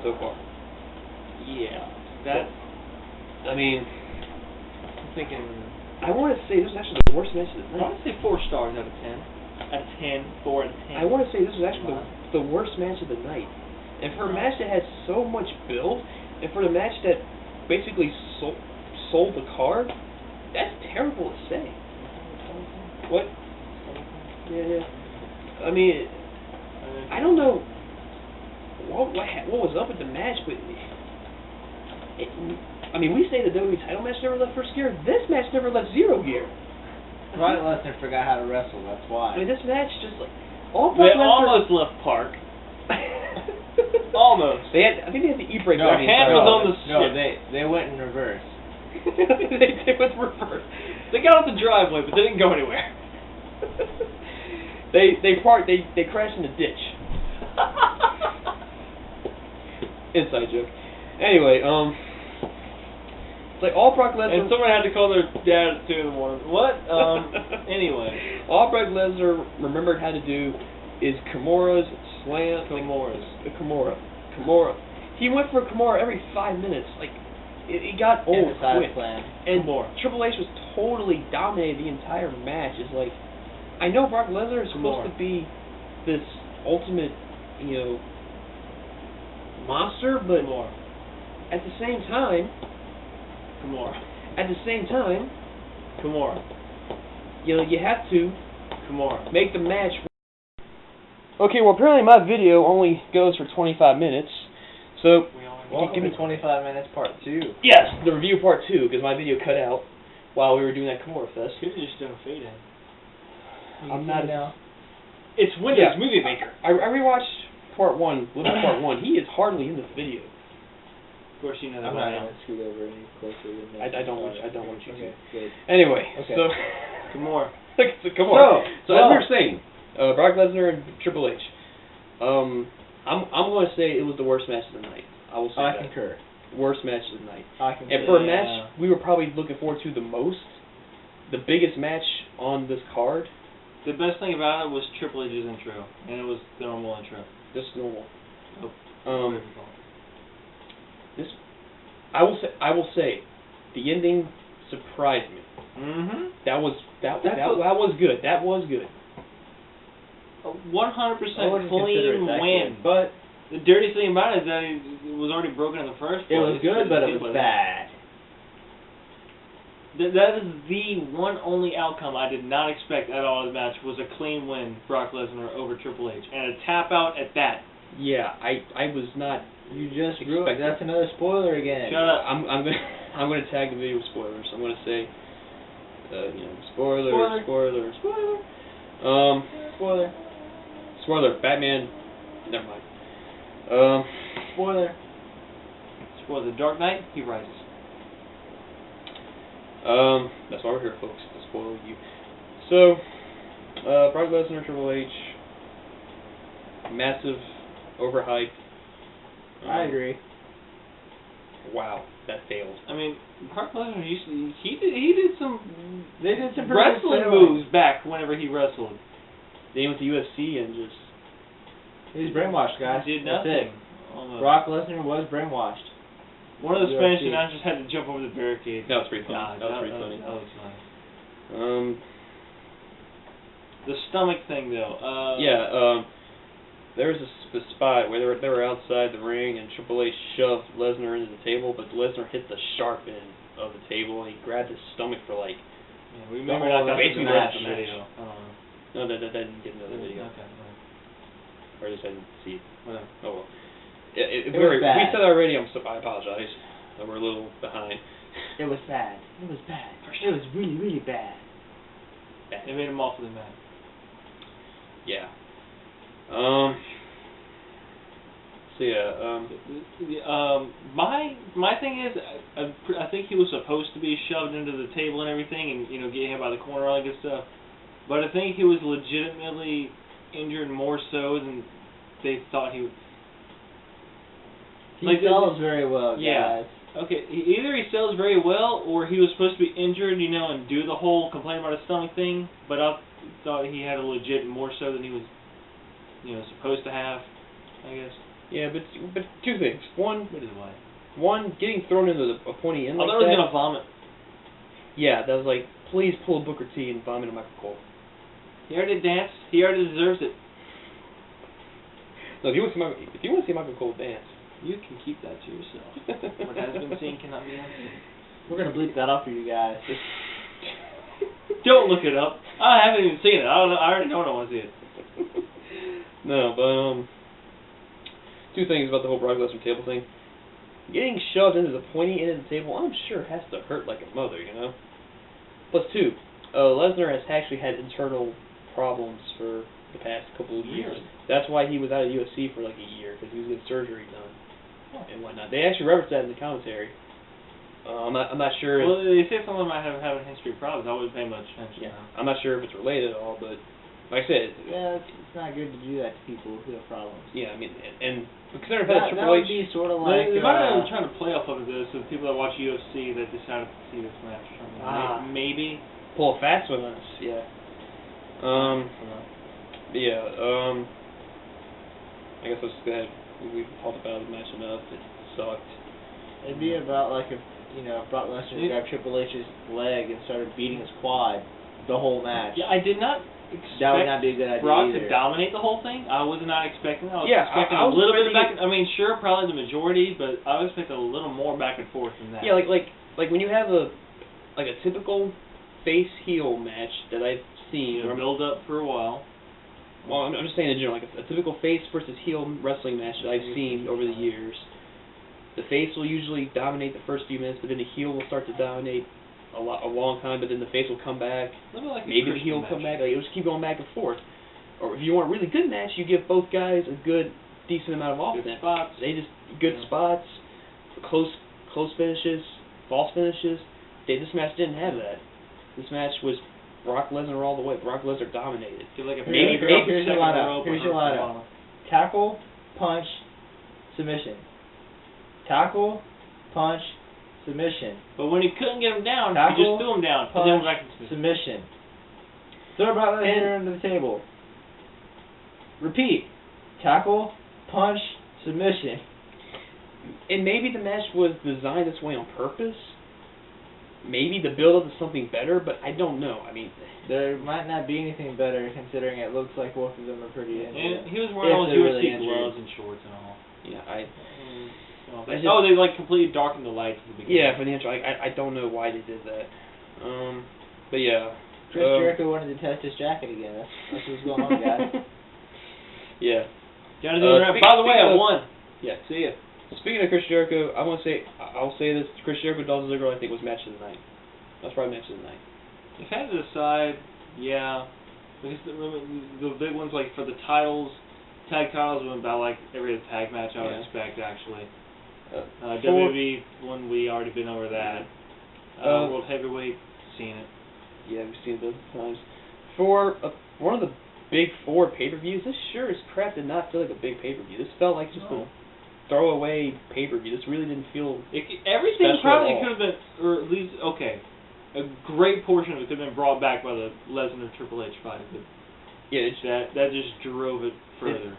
so far. Yeah. That. I mean, I'm thinking. I want to say this was actually the worst match of the I night. want to say 4 stars out of 10. Out of 10, 4 out of 10. I want to say this was actually the worst match of the night. And for a match that had so much build, and for the match that basically sold the card, that's terrible to say. What? Yeah. I mean, I don't know what was up with the match, but I mean, we say the WWE title match never left first gear. This match never left 0 gear. Brock Lesnar forgot how to wrestle. That's why. I mean, this match just like They almost left Park. Almost. I think they had the e-brake. No, hand was on the No, ship. they went in reverse. they went reverse. They got off the driveway, but they didn't go anywhere. They parked. They crashed in the ditch. Inside joke. Anyway, it's like all Brock Lesnar. And someone had to call their dad at 2 in the morning. What? Anyway. All Brock Lesnar remembered how to do is Kimura's slam. Kimura. He went for a Kimura every 5 minutes. Like, it got old quick. And Triple H was totally dominated the entire match. It's like, I know Brock Lesnar is supposed to be this ultimate, monster, but at the same time, you have to make the match. Okay, well apparently my video only goes for 25 minutes, so give me 25 minutes part 2. Yes, the review part 2, because my video cut out while we were doing that Kimura Fest. You could just done a fade in. I'm not now. It's Windows Movie Maker. I rewatched part 1, part 1. He is hardly in this video. Of course, you know that. I'm not going to scoot over any closer than that. I don't want you to. Okay, good. Anyway, so Kimura. So as we were saying, Brock Lesnar and Triple H. I'm going to say it was the worst match of the night. I will say that. I concur. Worst match of the night. I concur. And for a match we were probably looking forward to the most, the biggest match on this card. The best thing about it was Triple H's intro, and it was the normal intro. Just normal. Oh, this, I will say, the ending surprised me. That was good. That was good. 100% clean win. But the dirty thing about it is that it was already broken in the first place. It was good, but it was bad. That is the one only outcome I did not expect at all of the match was a clean win, Brock Lesnar over Triple H, and a tap out at that. Yeah, I was not. You just ruined. That's another spoiler again. Shut up. I'm gonna tag the video with spoilers. I'm gonna say, spoiler. Spoiler. Batman. Never mind. Spoiler. Dark Knight. He rises. That's why we're here, folks, to spoil you. So, Brock Lesnar, Triple H, massive overhype. I agree. Wow, that failed. I mean, Brock Lesnar he did some wrestling moves moves back whenever he wrestled. Then he went to UFC and just... He's brainwashed, guys. He did nothing. Brock Lesnar was brainwashed. One of the Spanish announcers had to jump over the barricade. That was pretty funny. That was pretty funny. That was funny. The stomach thing, though. There was a spot where they were outside the ring, and Triple H shoved Lesnar into the table, but Lesnar hit the sharp end of the table, and he grabbed his stomach for like. Yeah, we maybe not got basically the match. video. No, that didn't get another video. Okay. Or at least I didn't see it. Whatever. Oh well. It was bad. We said that already. I apologize. We're a little behind. It was bad. It was bad. It was really, really bad. It made him awfully mad. Yeah. My thing is, I think he was supposed to be shoved into the table and everything, and get him by the corner, all that good stuff. But I think he was legitimately injured more so than they thought he would. He sells very well, guys. Yeah. Okay, either he sells very well, or he was supposed to be injured, and do the whole complain about his stomach thing, but I thought he had a legit more so than he was, supposed to have, I guess. Yeah, but two things. One, What is why? getting thrown into a pointy end I like thought I was that. gonna vomit. Yeah, that was like, please pull a Booker T and vomit on Michael Cole. He already danced. He already deserves it. No, if you want to see Michael Cole dance, You can keep that to yourself. What has been seen cannot be unseen. We're gonna bleep that out for you guys. Don't look it up. I haven't even seen it. I don't know. I already know I don't want to see it. No, but two things about the whole Brock Lesnar table thing. Getting shoved into the pointy end of the table, I'm sure has to hurt like a mother, you know. Plus two, Lesnar has actually had internal problems for the past couple of years. Really? That's why he was out of UFC for like a year, because he was getting surgery done and whatnot. They actually referenced that in the commentary. I'm not sure. Well, they say someone might have a history of problems. I wouldn't pay much attention. Yeah, I'm not sure if it's related at all, but like I said, Yeah, it's not good to do that to people who have problems. yeah, I mean, and considering That Triple would H, be sort of like. They might have been trying to play off of this with people that watch UFC that decided to see this match or something. Maybe. pull a fast one on us, yeah. I guess let's just go ahead. We've talked about the match enough. It sucked. It'd be about like if Brock Lesnar grabbed Triple H's leg and started beating his quad the whole match. Yeah, I did not expect That would not be a good idea Brock either. to dominate the whole thing. I was not expecting that. I was Yeah, expecting I a was little bit really of back. I mean, sure, probably the majority, but I was expecting a little more back and forth than that. Yeah, like when you have a typical face heel match that I've seen. You know, build up for a while. Well, I'm just saying in general, like a typical face versus heel wrestling match that I've seen over the years. The face will usually dominate the first few minutes, but then the heel will start to dominate a long time. But then the face will come back. Like Maybe the heel will come back. Like, it'll just keep going back and forth. Or if you want a really good match, you give both guys a good, decent amount of offense. Good spots. They just good spots, close finishes, false finishes. This match didn't have that. This match was Brock Lesnar all the way. Brock Lesnar dominated. Here's your lineup. Tackle, punch, submission. Tackle, punch, submission. But when he couldn't get him down, Tackle, he just threw him down. Punch, and then back to submission. Throw Brock Lesnar under the table. Repeat. Tackle, punch, submission. And maybe the match was designed this way on purpose. Maybe the build-up is something better, but I don't know. I mean, there might not be anything better considering it looks like both of them are pretty injured. And he was wearing all his UFC gloves and shorts and all. Yeah, they like completely darkened the lights at the beginning. Yeah, for the intro. I don't know why they did that. But yeah. Chris Jericho wanted to test his jacket again. That's what's going on, guys. Yeah. By the way, I won. Yeah. See ya. Speaking of Chris Jericho, I'll say this: Chris Jericho, Dolph Ziggler, I think was match of the night. That's probably match of the night. If I had to decide, yeah, because the big ones like for the titles, tag titles went about like every tag match I would expect actually. WWE one we already been over that. World Heavyweight, seen it. Yeah, we've seen it those times. For one of the big four pay-per-views, this sure as crap did not feel like a big pay-per-view. This felt like just a throwaway pay-per-view. This really didn't feel everything probably could have been, or at least, a great portion of it could have been brought back by the Lesnar Triple H fight. But yeah, that just drove it further.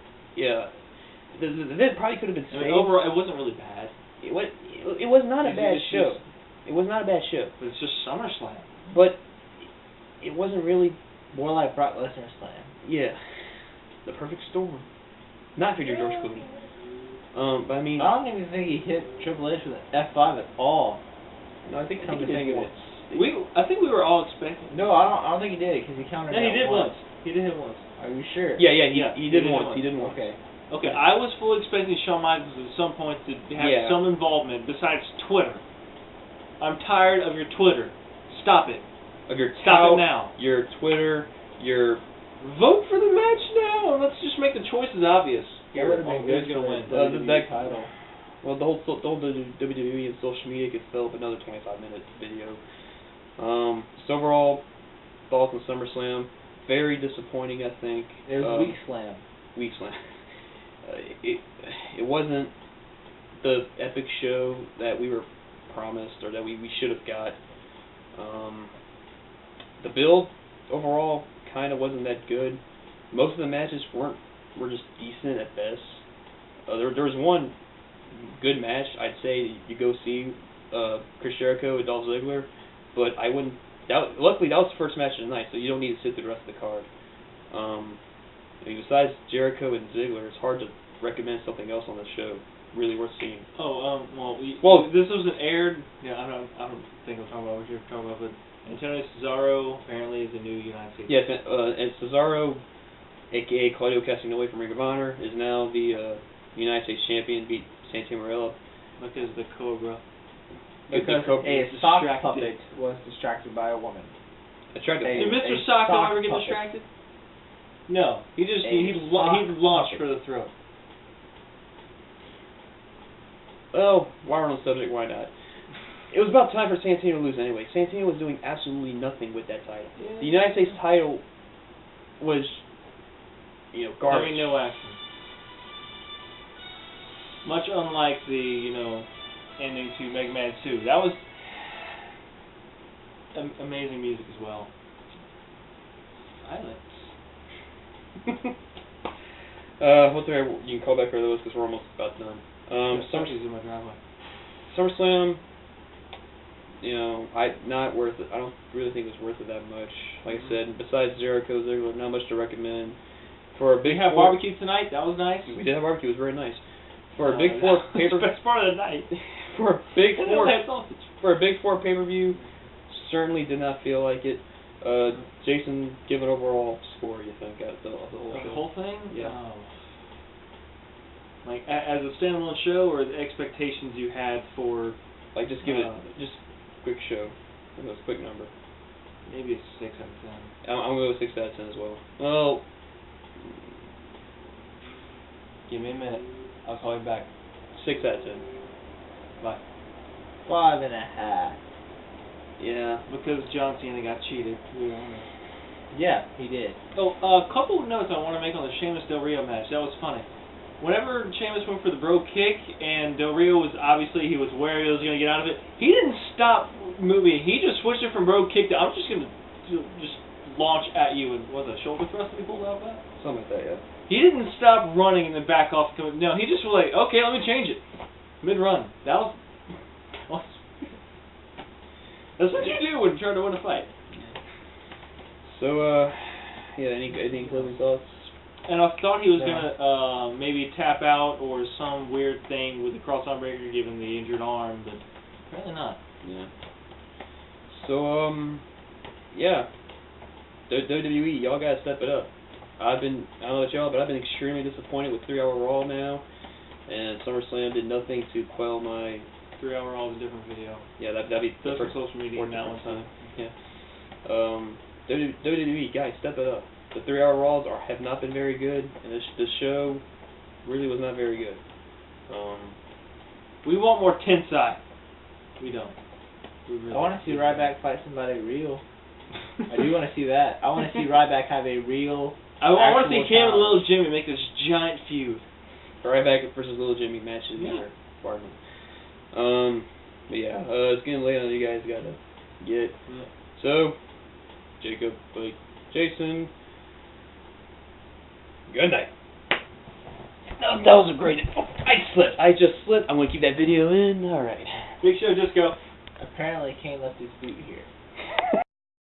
The event probably could have been saved. Overall, it wasn't really bad. It was not a bad show. It was not a bad show. But it's just SummerSlam. But it wasn't really more like Brock Lesnar Slam. Yeah, the perfect storm. Not if you're George Clooney. But I mean, I don't even think he hit Triple H with an F5 at all. No, I think he did once. I think we were all expecting. No, I don't think he did because he countered. No, he did once. He did hit once. Are you sure? Yeah, he did once. He did once. Okay, I was fully expecting Shawn Michaels at some point to have some involvement besides Twitter. I'm tired of your Twitter. Stop it. Stop it now. Your Twitter, your vote for the match now, and let's just make the choices obvious. That would have been good. Who's gonna win? The title. Well, the whole WWE and social media could fill up another 25-minute video. So overall, thoughts on SummerSlam, very disappointing. I think it was weak slam. It wasn't the epic show that we were promised or that we should have got. The build overall kind of wasn't that good. Most of the matches were just decent at best. there was one good match. I'd say you go see Chris Jericho and Dolph Ziggler, but I wouldn't. Luckily, that was the first match of the night, so you don't need to sit through the rest of the card. I mean, besides Jericho and Ziggler, it's hard to recommend something else on the show really worth seeing. Well, this wasn't aired. Yeah, I don't think I'm talking about what you're talking about, but Antonio Cesaro apparently is the new United States. Yes, and Cesaro, a.k.a. Claudio Castagnoli from Ring of Honor, is now the United States champion, beat Santino Marella. Because the Cobra. Because a sock puppet was distracted by a woman. Did Mr. Socko ever get distracted? No, he launched for the throat. Well, while we're on the subject, why not? It was about time for Santino to lose anyway. Santino was doing absolutely nothing with that title. Yeah. The United States title was, garbage. Having no action. Much unlike the, ending to Mega Man 2. That was amazing music as well. Silence. What thing you can call back for those because we're almost about done. in my driveway. SummerSlam, not worth it. I don't really think it was worth it that much. Like I said, besides Jericho, Ziggler, not much to recommend. For a big barbecue tonight. That was nice. We did have barbecue. It was very nice. For a Big Four pay-per-view, best part of the night. For a Big Four pay-per-view, certainly did not feel like it. Jason, give an overall score. You think out of the whole show? The whole thing? Yeah. Oh. Like as a standalone show, or the expectations you had for? Like just give it just quick show. I know it's a quick number. Maybe it's 6 out of 10. I'm gonna go with 6 out of 10 as well. Well, give me a minute. I'll call you back. 6 out of 10. Bye. 5.5. Yeah. Because John Cena got cheated. To be honest. Yeah, he did. Oh, a couple of notes I want to make on the Sheamus Del Rio match. That was funny. Whenever Sheamus went for the bro kick, and Del Rio was obviously he was wary he was going to get out of it. He didn't stop moving. He just switched it from bro kick to I'm just going to just launch at you. And was it a shoulder thrust that he pulled out of that? Something like that, yeah. He didn't stop running and then back off. No, he just was like, okay, let me change it. Mid-run. That's what you do when you're trying to win a fight. So, any closing thoughts? And I thought he was going to maybe tap out or some weird thing with the cross-arm breaker given the injured arm, but apparently not. Yeah. So, yeah. WWE, y'all gotta step it up. I don't know about y'all, but I've been extremely disappointed with 3 Hour Raw now, and SummerSlam did nothing to quell my... 3 Hour Raw is a different video. Yeah, that'd be the first social media on that one time. Yeah. WWE, guys, step it up. The 3 Hour Raws have not been very good, and the show really was not very good. We want more Tensai. We don't. I want to see Ryback fight somebody real. I do want to see that. I want to see Ryback have a real. I want to see Cam and Little Jimmy make this giant feud. Ryback versus Little Jimmy matches here. Pardon. But yeah, it's getting late on you guys gotta get. Yeah. So, Jacob, Blake, Jason, good night. That was a great. Oh, I just slipped. I'm gonna keep that video in. All right. Big Show, just go. Apparently, Kane left his boot here.